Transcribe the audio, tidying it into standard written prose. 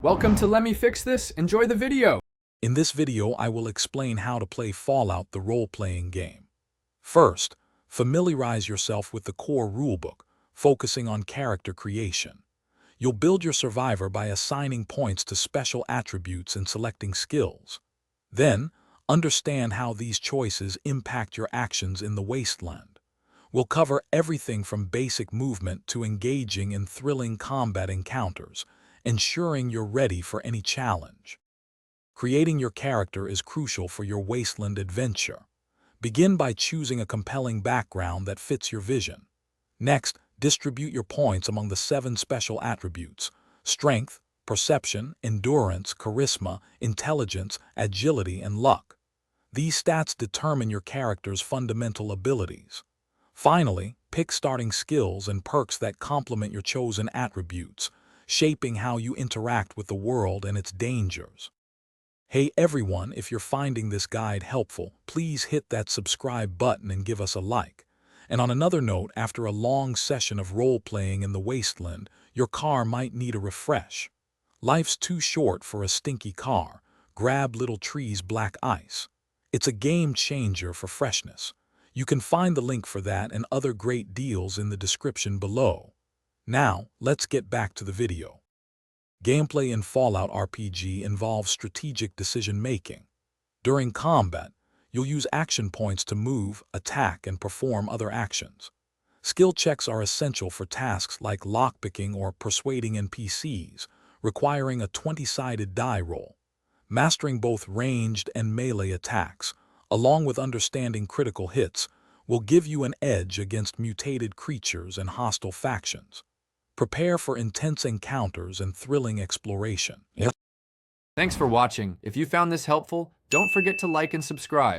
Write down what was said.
Welcome to Let Me Fix This. Enjoy the video. In this video, I will explain how to play Fallout, the role-playing game. First, familiarize yourself with the core rulebook, focusing on character creation. You'll build your survivor by assigning points to special attributes and selecting skills. Then, understand how these choices impact your actions in the wasteland. We'll cover everything from basic movement to engaging in thrilling combat encounters, ensuring you're ready for any challenge. Creating your character is crucial for your wasteland adventure. Begin by choosing a compelling background that fits your vision. Next, distribute your points among the 7 special attributes: strength, perception, endurance, charisma, intelligence, agility, and luck. These stats determine your character's fundamental abilities. Finally, pick starting skills and perks that complement your chosen attributes, shaping how you interact with the world and its dangers. Hey everyone, if you're finding this guide helpful, please hit that subscribe button and give us a like. And on another note, after a long session of role-playing in the wasteland, your car might need a refresh. Life's too short for a stinky car. Grab Little Tree's Black Ice. It's a game changer for freshness. You can find the link for that and other great deals in the description below. Now, let's get back to the video. Gameplay in Fallout RPG involves strategic decision-making. During combat, you'll use action points to move, attack, and perform other actions. Skill checks are essential for tasks like lockpicking or persuading NPCs, requiring a 20-sided die roll. Mastering both ranged and melee attacks, along with understanding critical hits, will give you an edge against mutated creatures and hostile factions. Prepare for intense encounters and thrilling exploration. Thanks for watching. If you found this helpful, don't forget to like and subscribe.